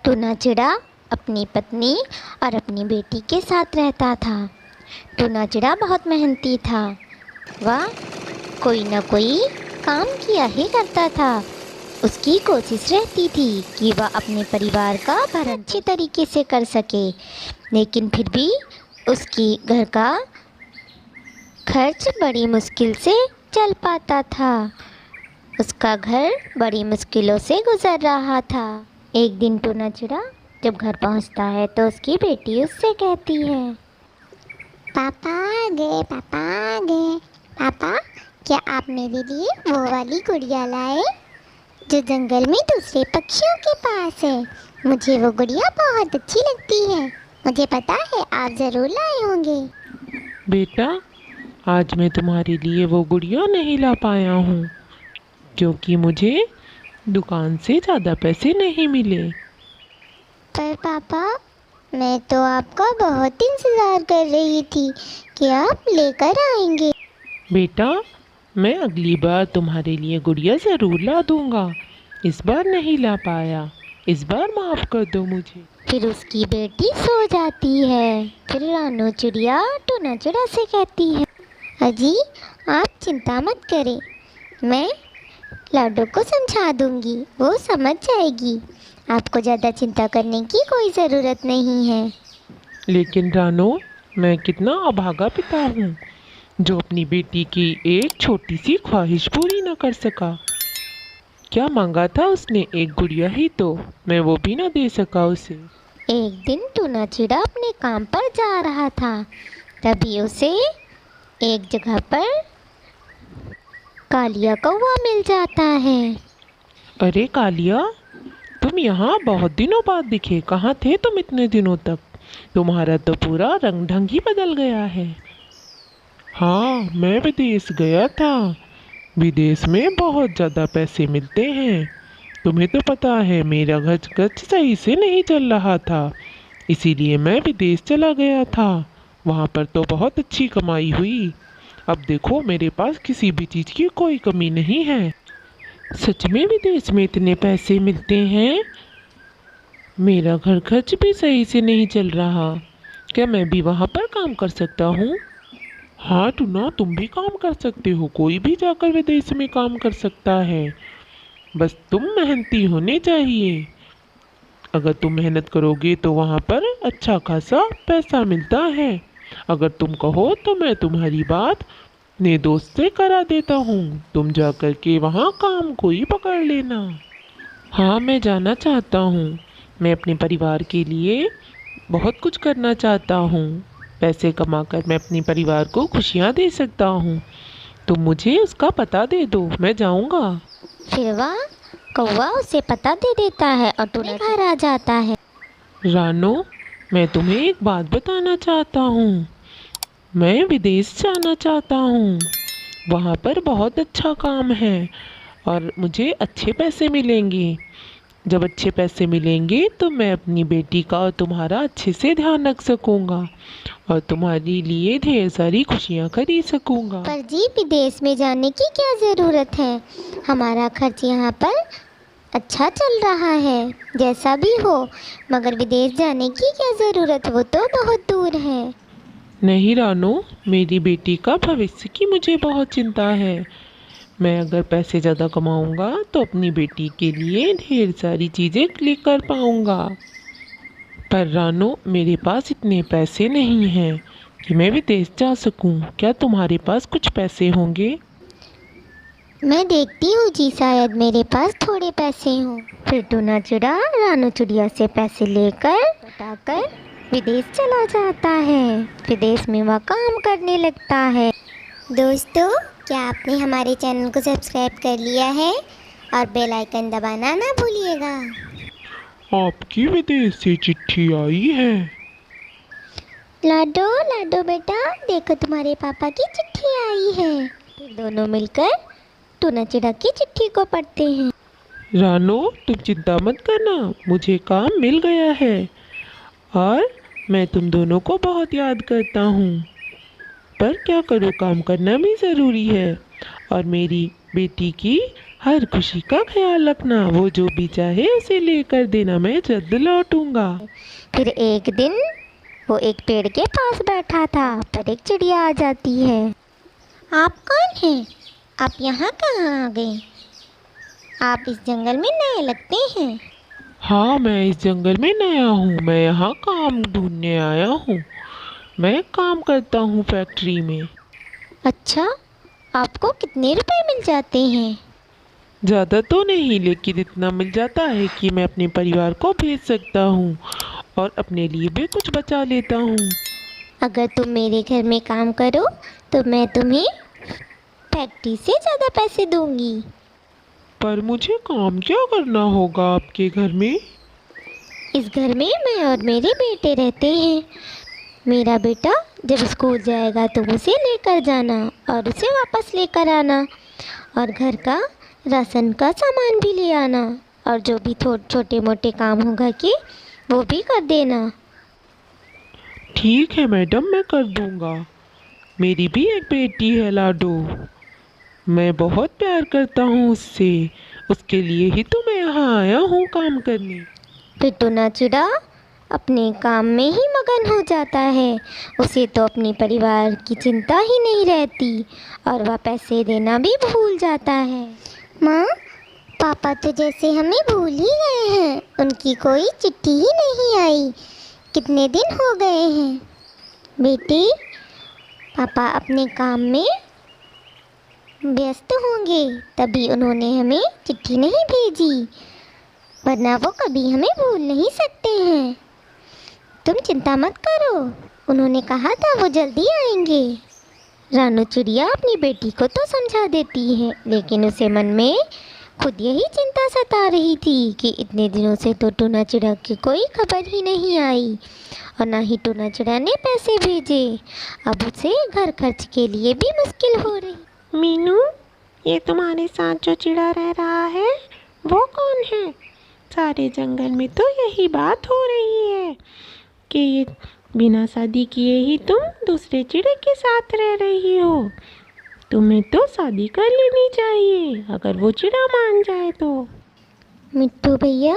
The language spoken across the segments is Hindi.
टूना चिड़ा अपनी पत्नी और अपनी बेटी के साथ रहता था। टूना चिड़ा बहुत मेहनती था। वह कोई न कोई काम किया ही करता था। उसकी कोशिश रहती थी कि वह अपने परिवार का भरण अच्छी तरीके से कर सके, लेकिन फिर भी उसकी घर का खर्च बड़ी मुश्किल से चल पाता था। उसका घर बड़ी मुश्किलों से गुजर रहा था। एक दिन टूना चिड़ा जब घर पहुंचता है तो उसकी बेटी उससे कहती है, पापा आ गए, पापा आ गए। पापा, क्या आप मेरे लिए वो वाली गुड़िया लाए जो जंगल में दूसरे पक्षियों के पास है? मुझे वो गुड़िया बहुत अच्छी लगती है। मुझे पता है आप ज़रूर लाए होंगे। बेटा, आज मैं तुम्हारे लिए वो गुड़िया नहीं ला पाया हूँ क्योंकि मुझे दुकान से ज़्यादा पैसे नहीं मिले। पर पापा, मैं तो आपका बहुत इंतज़ार कर रही थी कि आप लेकर आएंगे। बेटा, मैं अगली बार तुम्हारे लिए गुड़िया ज़रूर ला दूँगा। इस बार नहीं ला पाया, इस बार माफ़ कर दो मुझे। फिर उसकी बेटी सो जाती है। फिर रानू चिड़िया टूना चिड़ा से कहती है, अजी, आप चिंता मत करें, मैं लाडो को समझा दूंगी, वो समझ जाएगी। आपको ज़्यादा चिंता करने की कोई ज़रूरत नहीं है। लेकिन रानो, मैं कितना अभागा पिता हूँ जो अपनी बेटी की एक छोटी सी ख्वाहिश पूरी न कर सका। क्या मांगा था उसने? एक गुड़िया ही तो, मैं वो भी न दे सका उसे। एक दिन टूना चिड़ा अपने काम पर जा रहा था। तभी उसे एक जगह पर कालिया कौवा मिल जाता है। अरे कालिया, तुम यहाँ बहुत दिनों बाद दिखे। कहाँ थे तुम इतने दिनों तक? तुम्हारा तो पूरा रंग ढंग ही बदल गया है। हाँ, मैं विदेश गया था। विदेश में बहुत ज़्यादा पैसे मिलते हैं। तुम्हें तो पता है मेरा खर्च सही से नहीं चल रहा था, इसीलिए मैं विदेश चला गया था। वहाँ पर तो बहुत अच्छी कमाई हुई। अब देखो, मेरे पास किसी भी चीज़ की कोई कमी नहीं है। सच में विदेश में इतने पैसे मिलते हैं? मेरा घर खर्च भी सही से नहीं चल रहा। क्या मैं भी वहाँ पर काम कर सकता हूँ? हाँ टूना, तुम भी काम कर सकते हो। कोई भी जाकर विदेश में काम कर सकता है। बस तुम मेहनती होने चाहिए। अगर तुम मेहनत करोगे तो वहाँ पर अच्छा खासा पैसा मिलता है। अगर तुम कहो तो मैं तुम्हारी बात अपने दोस्त से करा देता हूँ। तुम जा कर के वहाँ काम कोई पकड़ लेना। हाँ, मैं जाना चाहता हूँ। मैं अपने परिवार के लिए बहुत कुछ करना चाहता हूँ। पैसे कमाकर मैं अपने परिवार को खुशियाँ दे सकता हूँ। तुम मुझे उसका पता दे दो, मैं जाऊँगा। फिर वह कौवा उसे पता दे देता है और टूना घर आ जाता है। रानो, मैं तुम्हें एक बात बताना चाहता हूँ। मैं विदेश जाना चाहता हूँ। वहाँ पर बहुत अच्छा काम है और मुझे अच्छे पैसे मिलेंगे। जब अच्छे पैसे मिलेंगे तो मैं अपनी बेटी का और तुम्हारा अच्छे से ध्यान रख सकूँगा और तुम्हारे लिए ढेर सारी खुशियाँ खरीद सकूँगा। पर जी, विदेश में जाने की क्या ज़रूरत है? हमारा खर्च यहाँ पर अच्छा चल रहा है, जैसा भी हो। मगर विदेश जाने की क्या ज़रूरत, वो तो बहुत दूर है। नहीं रानो, मेरी बेटी का भविष्य की मुझे बहुत चिंता है। मैं अगर पैसे ज़्यादा कमाऊँगा तो अपनी बेटी के लिए ढेर सारी चीज़ें लेकर पाऊँगा। पर रानो, मेरे पास इतने पैसे नहीं हैं कि मैं विदेश जा सकूं। क्या तुम्हारे पास कुछ पैसे होंगे? मैं देखती हूँ जी, शायद मेरे पास थोड़े पैसे हों। फिर टूना चिड़ा रानू चिड़िया से पैसे लेकर लौटाकर विदेश चला जाता है। विदेश में वह काम करने लगता है। दोस्तों, क्या आपने हमारे चैनल को सब्सक्राइब कर लिया है? और बेल आइकन दबाना ना भूलिएगा। आपकी विदेश से चिट्ठी आई है। लाडो, लाडो बेटा, देखो तुम्हारे पापा की चिट्ठी आई है। फिर दोनों मिलकर टूना चिड़ा की चिट्ठी को पढ़ते हैं। रानो, तुम चिंता मत करना, मुझे काम मिल गया है और मैं तुम दोनों को बहुत याद करता हूँ। पर क्या करूँ, काम करना भी ज़रूरी है और मेरी बेटी की हर खुशी का ख्याल रखना, वो जो भी चाहे उसे लेकर देना, मैं जल्द लौटूंगा। फिर एक दिन वो एक पेड़ के पास बैठा था, पर एक चिड़िया आ जाती है। आप कौन हैं? आप यहाँ कहाँ आ गए? आप इस जंगल में नए लगते हैं। हाँ, मैं इस जंगल में नया हूँ, मैं यहाँ काम ढूंढने आया हूँ। मैं काम करता हूँ फैक्ट्री में। अच्छा, आपको कितने रुपए मिल जाते हैं? ज़्यादा तो नहीं, लेकिन इतना मिल जाता है कि मैं अपने परिवार को भेज सकता हूँ और अपने लिए भी कुछ बचा लेता हूँ। अगर तुम मेरे घर में काम करो तो मैं तुम्हें फैक्ट्री से ज़्यादा पैसे दूंगी। पर मुझे काम क्या करना होगा आपके घर में? इस घर में मैं और मेरे बेटे रहते हैं। मेरा बेटा जब स्कूल जाएगा तो उसे लेकर जाना और उसे वापस लेकर आना, और घर का राशन का सामान भी ले आना, और जो भी छोटे मोटे काम होगा कि वो भी कर देना। ठीक है मैडम, मैं कर दूंगा। मेरी भी एक बेटी है लाडो, मैं बहुत प्यार करता हूँ उससे, उसके लिए ही तो मैं यहाँ आया हूँ काम करने। फिर टूना चिड़ा अपने काम में ही मगन हो जाता है। उसे तो अपने परिवार की चिंता ही नहीं रहती और वह पैसे देना भी भूल जाता है। माँ, पापा तो जैसे हमें भूल ही गए हैं। उनकी कोई चिट्ठी ही नहीं आई। कितने दिन हो गए हैं। बेटी, पापा अपने काम में व्यस्त होंगे, तभी उन्होंने हमें चिट्ठी नहीं भेजी, वरना वो कभी हमें भूल नहीं सकते हैं। तुम चिंता मत करो, उन्होंने कहा था वो जल्दी आएंगे। रानू चिड़िया अपनी बेटी को तो समझा देती है, लेकिन उसे मन में खुद यही चिंता सता रही थी कि इतने दिनों से तो टूना चिड़ा की कोई खबर ही नहीं आई और ना ही टूना चिड़ा ने पैसे भेजे। अब उसे घर खर्च के लिए भी मुश्किल हो रही। मीनू, ये तुम्हारे साथ जो चिड़ा रह रहा है वो कौन है? सारे जंगल में तो यही बात हो रही है कि ये बिना शादी किए ही तुम दूसरे चिड़े के साथ रह रही हो। तुम्हें तो शादी कर लेनी चाहिए, अगर वो चिड़ा मान जाए तो। मिट्टू भैया,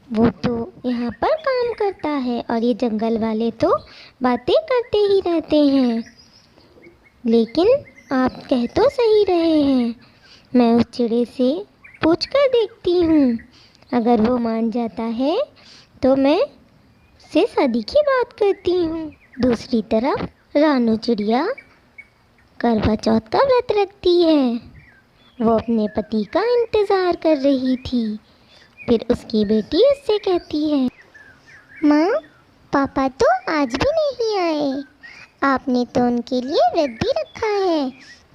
वो तो यहाँ पर काम करता है और ये जंगल वाले तो बातें करते ही रहते हैं। लेकिन आप कह तो सही रहे हैं, मैं उस चिड़े से पूछ कर देखती हूँ। अगर वो मान जाता है तो मैं उससे शादी की बात करती हूँ। दूसरी तरफ रानू चिड़िया करवा चौथ का व्रत रखती है। वो अपने पति का इंतज़ार कर रही थी। फिर उसकी बेटी उससे कहती है, माँ, पापा तो आज भी नहीं आए। आपने तो उनके लिए व्रत भी रखा है,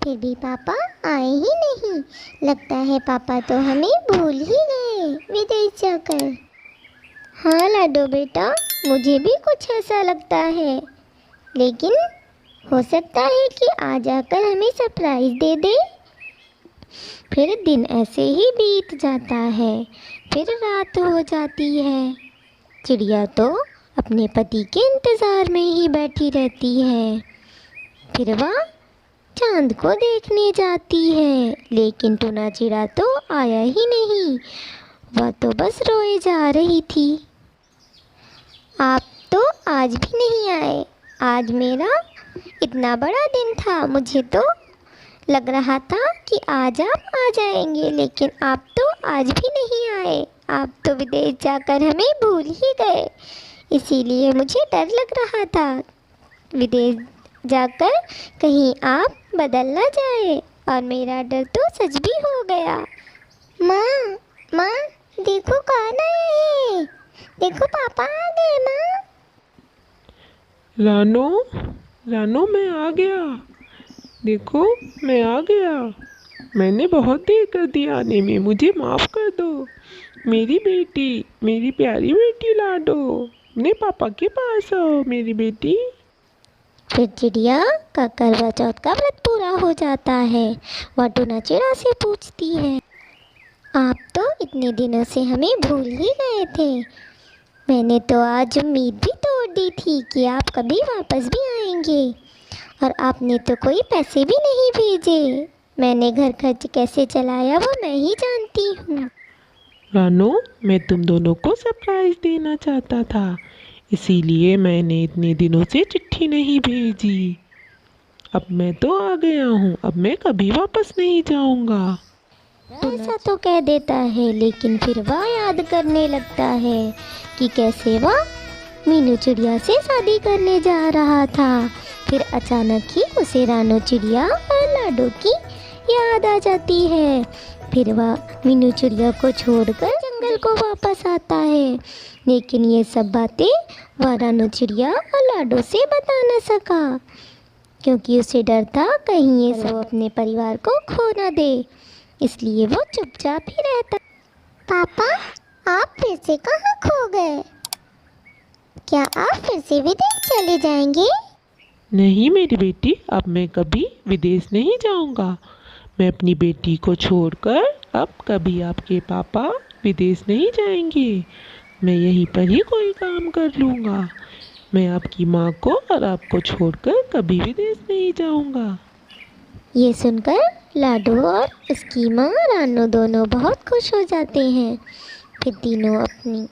फिर भी पापा आए ही नहीं। लगता है पापा तो हमें भूल ही गए विदेश जाकर। हाँ लाडो बेटा, मुझे भी कुछ ऐसा लगता है, लेकिन हो सकता है कि आ जाकर हमें सरप्राइज़ दे दे। फिर दिन ऐसे ही बीत जाता है। फिर रात हो जाती है। चिड़िया तो अपने पति के इंतज़ार में ही बैठी रहती है। फिर वह चांद को देखने जाती है, लेकिन टूना चिड़ा तो आया ही नहीं। वह तो बस रोए जा रही थी। आप तो आज भी नहीं आए। आज मेरा इतना बड़ा दिन था, मुझे तो लग रहा था कि आज आप आ जाएंगे, लेकिन आप तो आज भी नहीं आए। आप तो विदेश जाकर हमें भूल ही गए। इसीलिए मुझे डर लग रहा था, विदेश जाकर कहीं आप बदल ना जाए, और मेरा डर तो सच भी हो गया। माँ, माँ, देखो कौन आए हैं। देखो पापा आ गए। माँ, रानो, रानो, मैं आ गया। देखो, मैं आ गया। मैंने बहुत देर कर दी आने में, मुझे माफ़ कर दो। मेरी बेटी, मेरी प्यारी बेटी लाडो, अपने पापा के पास आओ मेरी बेटी। फिर चिड़िया का करवा चौथ का व्रत पूरा हो जाता है। वह टूना चिड़ा से पूछती है, आप तो इतने दिनों से हमें भूल ही गए थे। मैंने तो आज उम्मीद भी तोड़ दी थी कि आप कभी वापस भी आएंगे, और आपने तो कोई पैसे भी नहीं भेजे। मैंने घर खर्च कैसे चलाया वो मैं ही जानती हूँ। रानो, मैं तुम दोनों को सरप्राइज देना चाहता था, इसीलिए मैंने इतने दिनों से चिट्ठी नहीं भेजी। अब मैं तो आ गया हूँ, अब मैं कभी वापस नहीं जाऊँगा। ऐसा तो कह देता है, लेकिन फिर वह याद करने लगता है कि कैसे वह मीनू चिड़िया से शादी करने जा रहा था। फिर अचानक ही उसे रानो चिड़िया और लाडो की याद आ जाती है। फिर वह मीनू चिड़िया को छोड़कर जंगल को वापस आता है, लेकिन ये सब बातें वह रानो चिड़िया और लाडो से बता न सका, क्योंकि उसे डर था कहीं ये सब अपने परिवार को खो न दे, इसलिए वो चुपचाप ही रहता। पापा, आप फिर से कहाँ खो गए? क्या आप फिर से विदेश चले जाएंगे? नहीं मेरी बेटी, अब मैं कभी विदेश नहीं जाऊँगा। मैं अपनी बेटी को छोड़कर अब कभी आपके पापा विदेश नहीं जाएंगे। मैं यहीं पर ही कोई काम कर लूँगा। मैं आपकी माँ को और आपको छोड़कर कभी विदेश नहीं जाऊँगा। ये सुनकर लाडो और उसकी माँ रानो दोनों बहुत खुश हो जाते हैं। फिर तीनों अपनी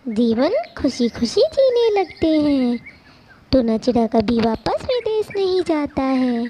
जीवन खुशी खुशी जीने लगते हैं। टूना चिड़ा कभी वापस विदेश नहीं जाता है।